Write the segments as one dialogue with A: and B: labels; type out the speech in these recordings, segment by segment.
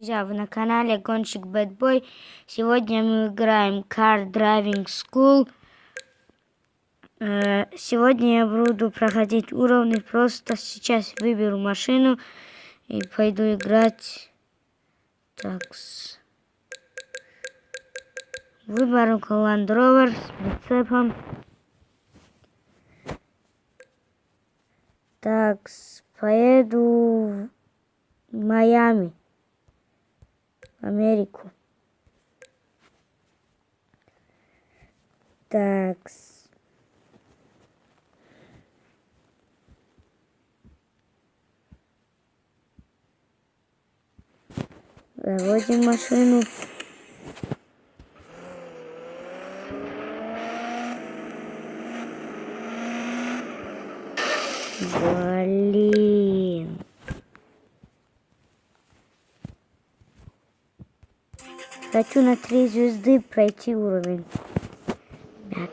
A: Друзья, вы на канале Гонщик Бэтбой. Сегодня мы играем Car Driving School. Сегодня я буду проходить уровни. Просто сейчас выберу машину и пойду играть. Так. Выберу Land Rover с прицепом. Так, поеду в Майами, Америку. Так. Заводим машину. Блин. Хочу на 3 звезды пройти уровень. Ребят.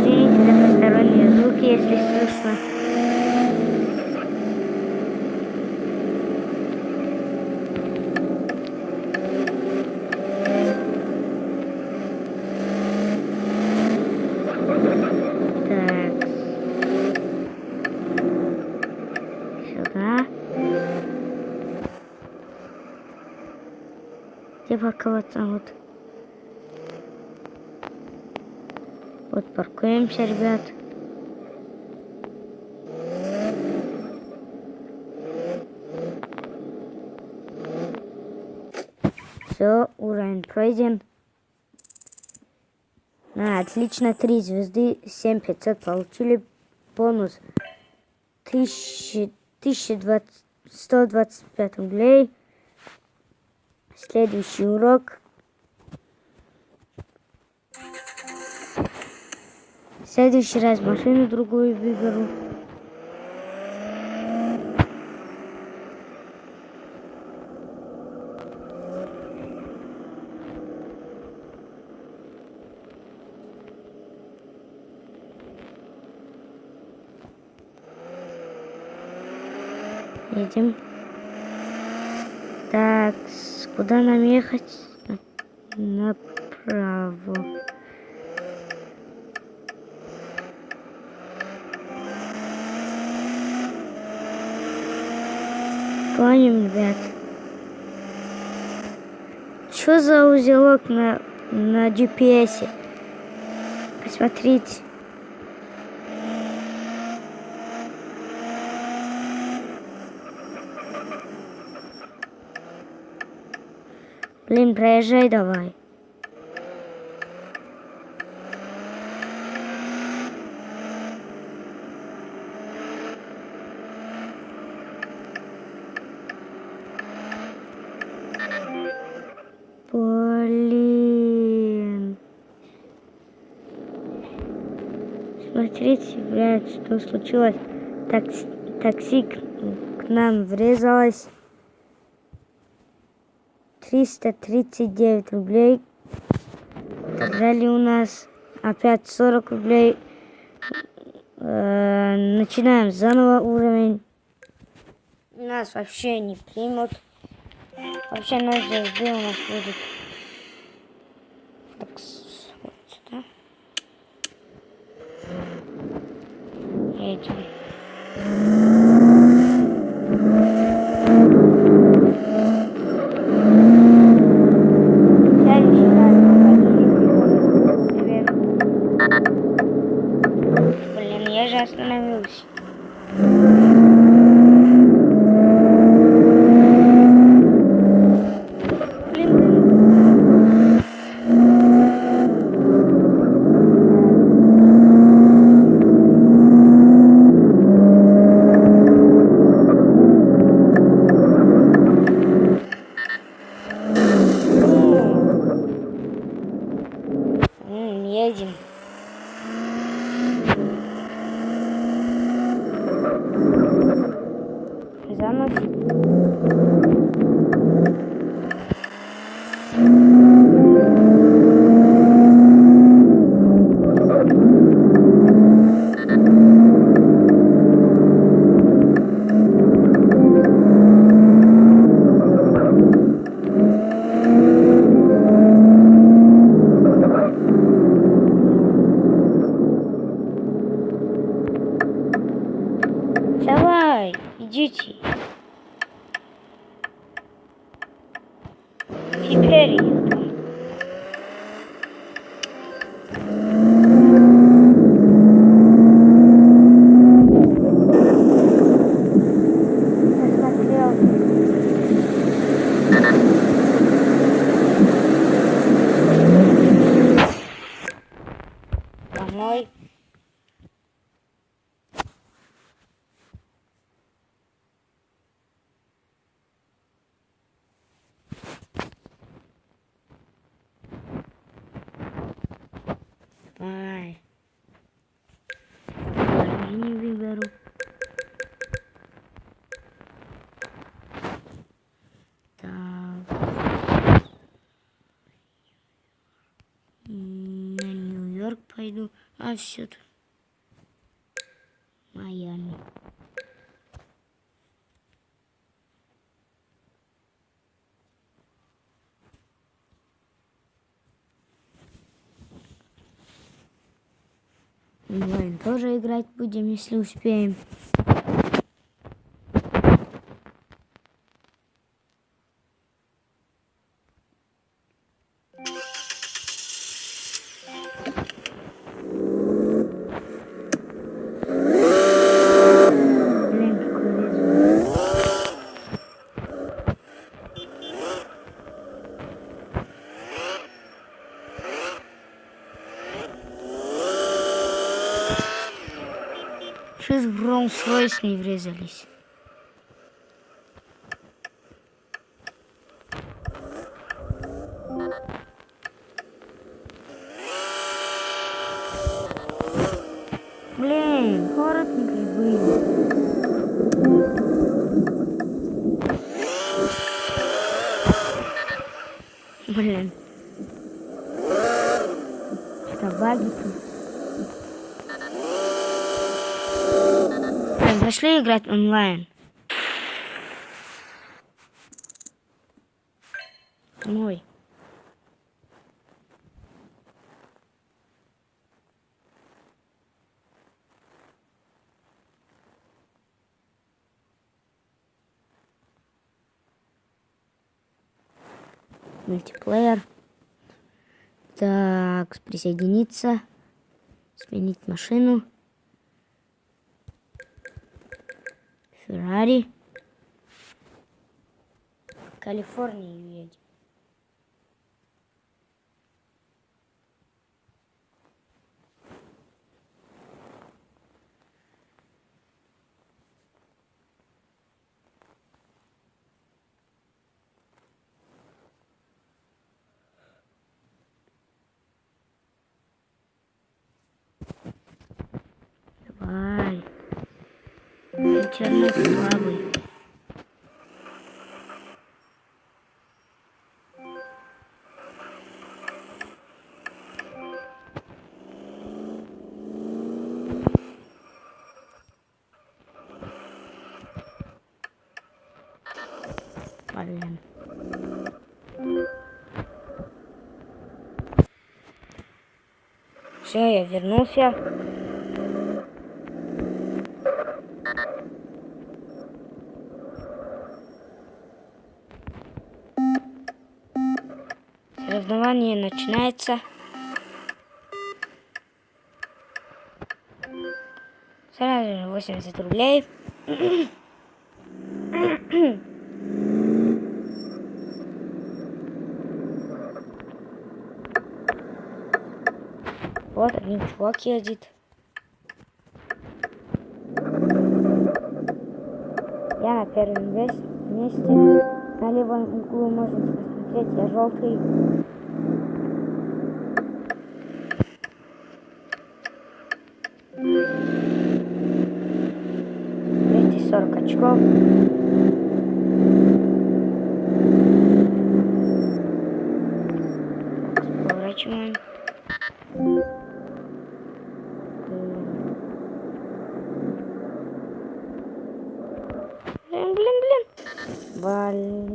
A: Извините за посторонние звуки, если слышно. Где парковаться? Вот паркуемся, ребят. Все, уровень пройден. Отлично, 3 звезды, 7500 получили. Бонус 1125 рублей. Следующий урок. В следующий раз машину другую выберу. Едем. Так, куда нам ехать? Направо. Гоним, ребят. Что за узелок на GPS? Посмотрите. Блин, проезжай давай. Блин. Смотрите, блядь, что случилось. Такси к нам врезалось. 339 рублей. Брали у нас опять 40 рублей. Начинаем заново уровень. Нас вообще не примут. Вообще 0 звезды у нас будет. Так, вот сюда. Едем. Блин, я же остановился. Едем. Заносим. Идите. Теперь я там. Домой. Давай. Уровень выберу. Так. На Нью-Йорк пойду. А все тут. Майами. Онлайн тоже играть будем, если успеем. Блин, какой лес. Сейчас в Rolls-Royce не врезались. Блин, город не грибы. Блин. Что, баги тут? Так, пошли играть онлайн. Мой. Мультиплеер. Так, присоединиться. Сменить машину. Феррари. В Калифорнию едем. Давай. Интернет слабый. Блин. Все, я вернулся. Соревнование начинается. Сразу же 80 рублей. Вот один чувак едет. Я на первом месте. На левом углу можете посмотреть, я желтый. Эти 40 очков. Поворачиваем. Блин.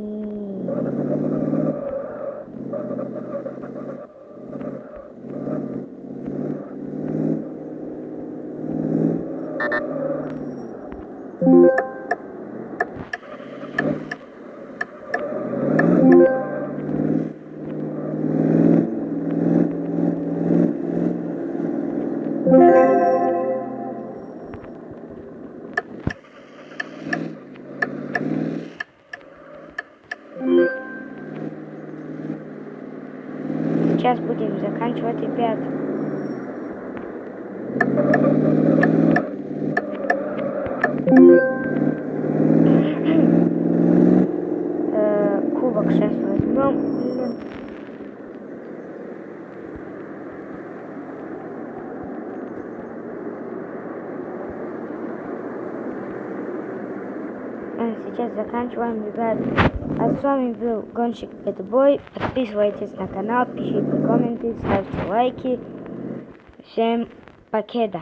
A: заканчивать, ребят. Кубок сейчас возьмем. Сейчас заканчиваем, ребят. А с вами был гонщик Бэтбой. Подписывайтесь на канал, пишите комменты, ставьте лайки. Всем покеда.